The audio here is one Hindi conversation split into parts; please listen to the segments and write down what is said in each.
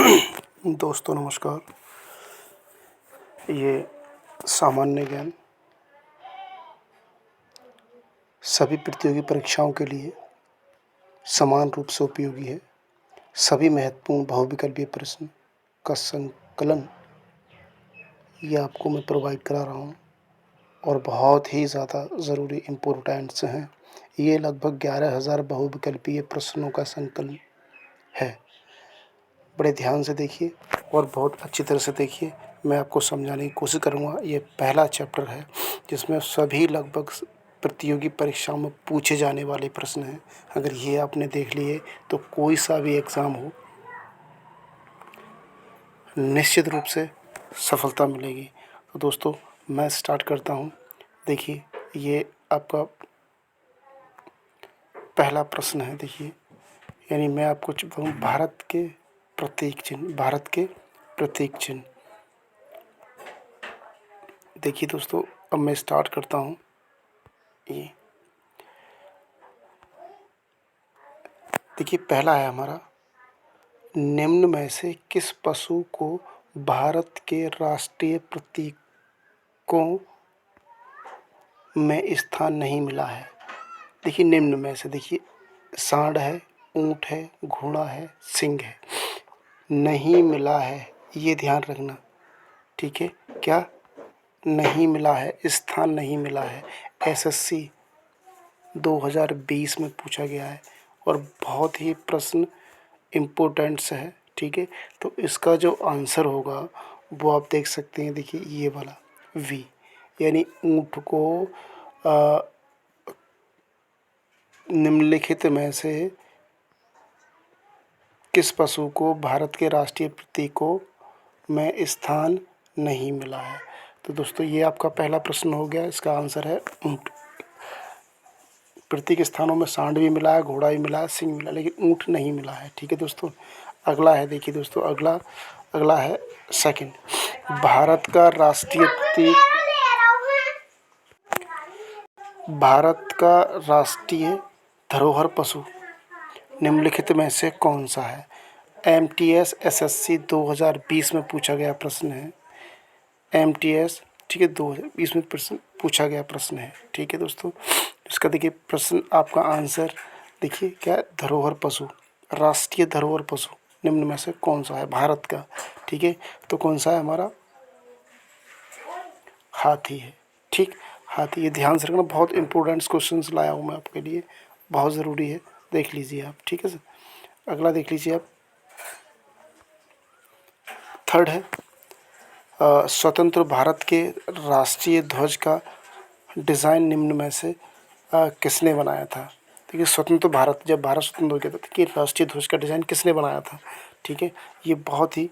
दोस्तों नमस्कार। ये सामान्य ज्ञान सभी प्रतियोगी परीक्षाओं के लिए समान रूप से उपयोगी है। सभी महत्वपूर्ण बहुविकल्पीय प्रश्न का संकलन ये आपको मैं प्रोवाइड करा रहा हूँ और बहुत ही ज़्यादा ज़रूरी इम्पोर्टेंट्स हैं। ये लगभग 11,000 बहुविकल्पीय प्रश्नों का संकलन है। बड़े ध्यान से देखिए और बहुत अच्छी तरह से देखिए। मैं आपको समझाने की कोशिश करूँगा। ये पहला चैप्टर है जिसमें सभी लगभग प्रतियोगी परीक्षाओं में पूछे जाने वाले प्रश्न हैं। अगर ये आपने देख लिए तो कोई सा भी एग्ज़ाम हो निश्चित रूप से सफलता मिलेगी। तो दोस्तों मैं स्टार्ट करता हूँ। देखिए ये आपका पहला प्रश्न है। देखिए यानी मैं आपको कहूँ भारत के प्रतीक चिन्ह। देखिए दोस्तों अब मैं स्टार्ट करता हूँ। ये देखिए पहला है हमारा, निम्न में से किस पशु को भारत के राष्ट्रीय प्रतीकों में स्थान नहीं मिला है। देखिए निम्न में से देखिए सांड है, ऊंट है, घोड़ा है, सिंह है। नहीं मिला है ये ध्यान रखना, ठीक है। क्या नहीं मिला है, स्थान नहीं मिला है। एसएससी 2020 में पूछा गया है और बहुत ही प्रश्न इम्पोर्टेंट्स है, ठीक है। तो इसका जो आंसर होगा वो आप देख सकते हैं। देखिए ये वाला वी, यानी ऊंट को निम्नलिखित में से किस पशु को भारत के राष्ट्रीय प्रतीकों में स्थान नहीं मिला है। तो दोस्तों ये आपका पहला प्रश्न हो गया। इसका आंसर है ऊंट। प्रतीक स्थानों में सांड भी मिला है, घोड़ा भी मिला है, सिंह मिला है, लेकिन ऊंट नहीं मिला है, ठीक है दोस्तों। अगला है, देखिए दोस्तों अगला है सेकंड, भारत का राष्ट्रीय धरोहर पशु निम्नलिखित में से कौन सा है। एमटीएस एसएससी 2020 में पूछा गया प्रश्न है। एमटीएस, ठीक है, 2020 में प्रश्न पूछा गया प्रश्न है, ठीक है दोस्तों। इसका देखिए प्रश्न आपका आंसर देखिए क्या है, धरोहर पशु, राष्ट्रीय धरोहर पशु निम्न में से कौन सा है भारत का, ठीक है। तो कौन सा है हमारा, हाथी है, ठीक। हाथी, ये ध्यान से रखना, बहुत इंपॉर्टेंट क्वेश्चंस लाया हूँ मैं आपके लिए, बहुत ज़रूरी है, देख लीजिए आप, ठीक है सर। अगला देख लीजिए आप, थर्ड है, स्वतंत्र भारत के राष्ट्रीय ध्वज का डिज़ाइन निम्न में से किसने बनाया था। देखिए स्वतंत्र भारत, जब भारत स्वतंत्र हो गया था कि राष्ट्रीय ध्वज का डिज़ाइन किसने बनाया था, ठीक है। ये बहुत ही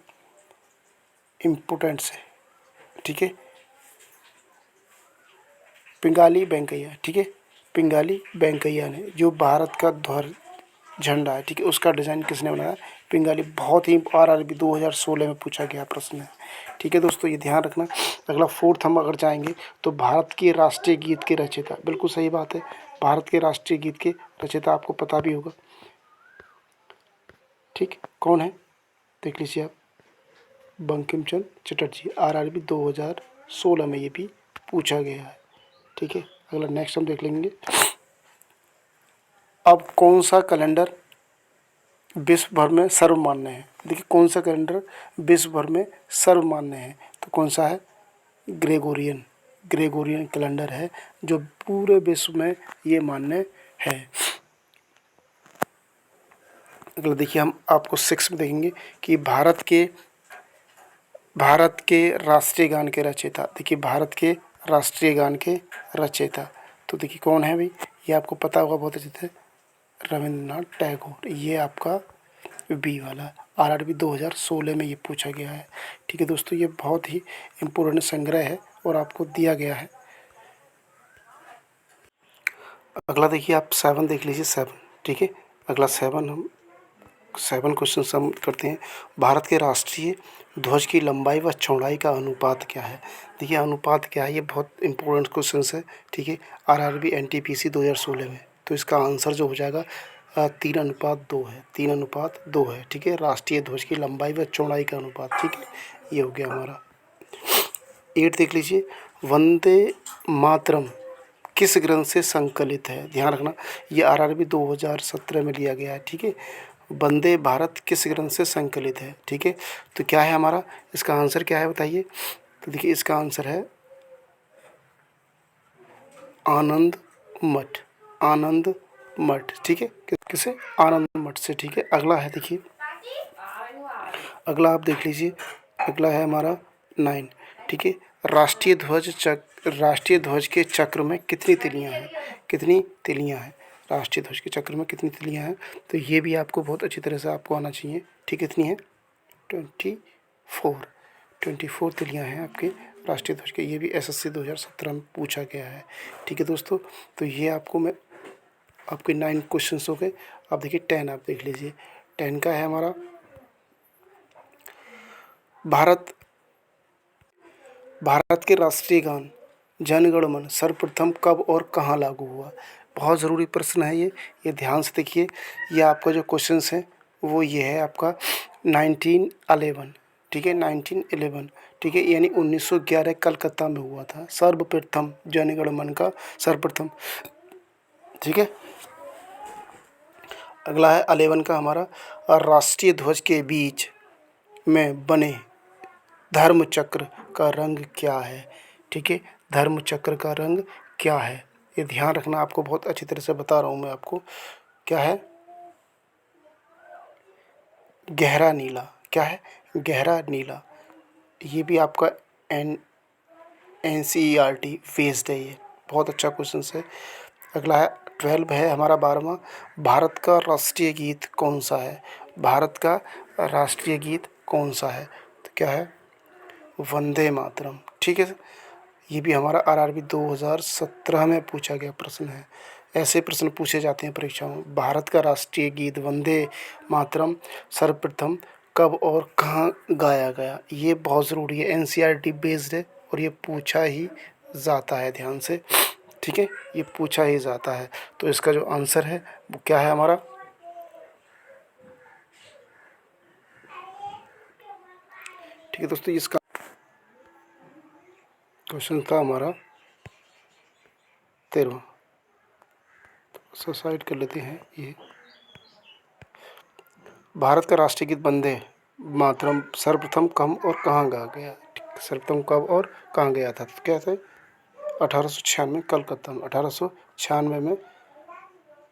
इम्पोर्टेंट है, ठीक है। पिंगाली वेंकैया, ठीक है, पिंगाली वेंकैया ने जो भारत का ध्वज झंडा है, ठीक है, उसका डिज़ाइन किसने बनाया, पिंगाली। बहुत ही आरआरबी 2016 में पूछा गया प्रश्न है, ठीक है दोस्तों, ये ध्यान रखना। अगला फोर्थ हम अगर जाएंगे तो भारत के राष्ट्रीय गीत के रचयिता, बिल्कुल सही बात है, भारत के राष्ट्रीय गीत के रचयिता आपको पता भी होगा, ठीक, कौन है देख लीजिए आप, बंकिम चंद्र चटर्जी। आरआरबी 2016 में ये भी पूछा गया है, ठीक है। अगला नेक्स्ट हम देख लेंगे, अब कौन सा कैलेंडर विश्व भर में सर्वमान्य है। देखिए कौन सा कैलेंडर विश्व भर में सर्वमान्य है, तो कौन सा है, ग्रेगोरियन कैलेंडर है जो पूरे विश्व में ये मान्य है। अगला देखिए हम आपको 6 में देखेंगे कि भारत के राष्ट्रीय गान के रचयिता। देखिए भारत के राष्ट्रीय गान के रचयिता, तो देखिए कौन है भाई, ये आपको पता होगा बहुत अच्छे से, रविंद्रनाथ टैगोर। ये आपका बी वाला, आरआरबी 2016 में ये पूछा गया है, ठीक है दोस्तों। ये बहुत ही इम्पोर्टेंट संग्रह है और आपको दिया गया है। अगला देखिए आप 7 देख लीजिए, 7, ठीक है। अगला 7 क्वेश्चन हम करते हैं, भारत के राष्ट्रीय ध्वज की लंबाई व चौड़ाई का अनुपात क्या है। देखिए अनुपात क्या है, ये बहुत इंपॉर्टेंट क्वेश्चन है, ठीक है, आरआरबी एनटीपीसी 2016 में। तो इसका आंसर जो हो जाएगा 3:2 है, 3:2 है, ठीक है। राष्ट्रीय ध्वज की लंबाई व चौड़ाई का अनुपात, ठीक है, ये हो गया हमारा। 8 देख लीजिए, वंदे मातरम किस ग्रंथ से संकलित है? ध्यान रखना, ये आरआरबी 2017 में लिया गया है, ठीक है। वंदे भारत किस ग्रंथ से संकलित है, ठीक है। तो क्या है हमारा, इसका आंसर क्या है बताइए? तो देखिए इसका आंसर है आनंद मठ, आनंद मठ, ठीक है। किसे? आनंद मठ से, ठीक है। अगला है, देखिए अगला आप देख लीजिए, अगला है हमारा 9, ठीक है। राष्ट्रीय ध्वज के चक्र में कितनी तिलियां हैं? कितनी तिलियां हैं? राष्ट्रीय ध्वज के चक्र में कितनी तिलियां हैं? तो ये भी आपको बहुत अच्छी तरह से आपको आना चाहिए, ठीक है। कितनी है? 24, 24 तिलियां हैं आपके राष्ट्रीय ध्वज के। ये भी एसएससी 2017 में पूछा गया है, ठीक है दोस्तों। तो ये आपको मैं आपके 9 क्वेश्चन हो गए। अब देखिए 10 आप देख लीजिए। 10 का है हमारा, भारत के राष्ट्रीय गान जन गण मन सर्वप्रथम कब और कहाँ लागू हुआ? बहुत ज़रूरी प्रश्न है ये ध्यान से देखिए। ये आपका जो क्वेश्चन है वो ये है आपका 1911, ठीक है, 1911, ठीक है, यानी 1911 कलकत्ता में हुआ था सर्वप्रथम जन गण मन का सर्वप्रथम, ठीक है। अगला है 11 का हमारा, राष्ट्रीय ध्वज के बीच में बने धर्म चक्र का रंग क्या है? ठीक है, धर्म चक्र का रंग क्या है? ये ध्यान रखना, आपको बहुत अच्छी तरह से बता रहा हूँ मैं आपको। क्या है? गहरा नीला। क्या है? गहरा नीला। ये भी आपका NCERT बेस्ड है, ये बहुत अच्छा क्वेश्चन है। अगला है 12 है हमारा 12वां, भारत का राष्ट्रीय गीत कौन सा है? भारत का राष्ट्रीय गीत कौन सा है? तो क्या है? वंदे मातरम, ठीक है। ये भी हमारा आरआरबी 2017 में पूछा गया प्रश्न है। ऐसे प्रश्न पूछे जाते हैं परीक्षाओं में। भारत का राष्ट्रीय गीत वंदे मातरम सर्वप्रथम कब और कहाँ गाया गया? ये बहुत ज़रूरी है, NCERT बेस्ड है और ये पूछा ही जाता है, ध्यान से, ठीक है, ये पूछा ही जाता है। तो इसका जो आंसर है वो क्या है हमारा? ठीक है दोस्तों, इसका क्वेश्चन था हमारा 13वां। तो साइड कर लेते हैं। ये भारत का राष्ट्रीय गीत वंदे मातरम सर्वप्रथम कब और कहाँ गाया गया? सर्वप्रथम कब और कहाँ गया था? तो क्या था? 1896 कलकत्ता में, 1896 में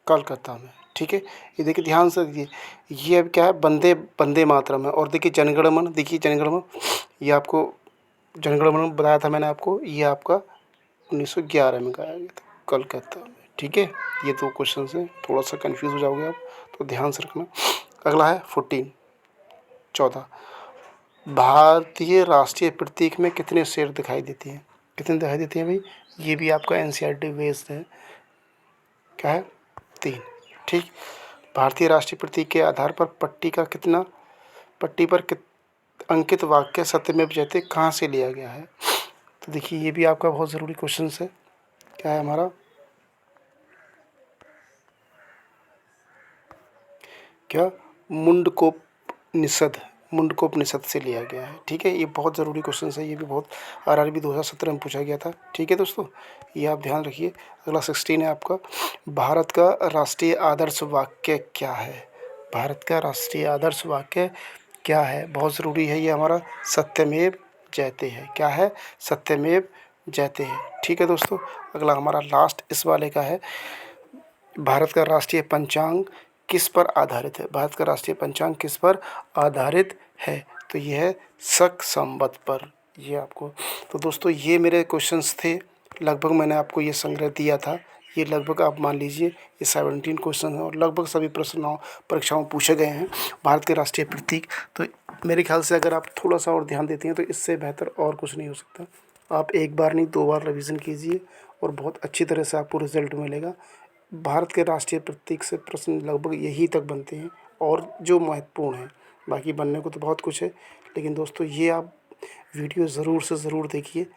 कलकत्ता में, ठीक है। ये देखिए ध्यान से देखिए, ये अब क्या है? वंदे वंदे मातरम है। और देखिए जनगण मन, देखिए जनगण मन, ये आपको जनगण मन बताया था मैंने आपको, ये आपका 1911 में गाया गया था कलकत्ता में, ठीक है। ये दो क्वेश्चन हैं, थोड़ा सा कंफ्यूज हो जाओगे आप, तो ध्यान से रखना। अगला है 14 भारतीय राष्ट्रीय प्रतीक में कितने शेर दिखाई देते हैं? कितने दिखाई देते हैं भाई? ये भी आपका NCERT बेस्ड है। क्या है? 3, ठीक। भारतीय राष्ट्रीय प्रतीक के आधार पर पट्टी पर अंकित वाक्य सत्यमेव जयते कहाँ से लिया गया है? तो देखिए ये भी आपका बहुत ज़रूरी क्वेश्चन है। क्या है हमारा? क्या? मुंडकोपनिषद से लिया गया है, ठीक है। ये बहुत ज़रूरी क्वेश्चन है, ये भी बहुत आरआरबी 2017 में पूछा गया था, ठीक है दोस्तों, ये आप ध्यान रखिए। अगला 16 है आपका, भारत का राष्ट्रीय आदर्श वाक्य क्या है? भारत का राष्ट्रीय आदर्श वाक्य क्या है? बहुत ज़रूरी है ये हमारा, सत्यमेव जयते है। क्या है? सत्यमेव जयते है, ठीक है दोस्तों। अगला हमारा लास्ट इस वाले का है, भारत का राष्ट्रीय पंचांग किस पर आधारित है? भारत का राष्ट्रीय पंचांग किस पर आधारित है? तो ये है शक संवत पर, ये आपको। तो दोस्तों ये मेरे क्वेश्चंस थे, लगभग मैंने आपको ये संग्रह दिया था। ये लगभग आप मान लीजिए ये 17 क्वेश्चन हैं और लगभग सभी प्रश्नों परीक्षाओं में पूछे गए हैं भारत के राष्ट्रीय प्रतीक। तो मेरे ख्याल से अगर आप थोड़ा सा और ध्यान देते हैं तो इससे बेहतर और कुछ नहीं हो सकता। आप एक बार नहीं 2 बार रिवीजन कीजिए और बहुत अच्छी तरह से आपको रिजल्ट मिलेगा। भारत के राष्ट्रीय प्रतीक से प्रश्न लगभग यही तक बनते हैं और जो महत्वपूर्ण है, बाकी बनने को तो बहुत कुछ है, लेकिन दोस्तों ये आप वीडियो ज़रूर से ज़रूर देखिए।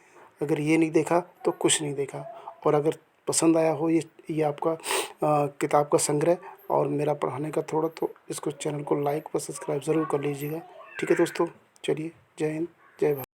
अगर ये नहीं देखा तो कुछ नहीं देखा। और अगर पसंद आया हो ये आपका किताब का संग्रह, और मेरा पढ़ाने का थोड़ा, तो इसको चैनल को लाइक व सब्सक्राइब ज़रूर कर लीजिएगा। ठीक है दोस्तों, चलिए जय हिंद, जय भारत।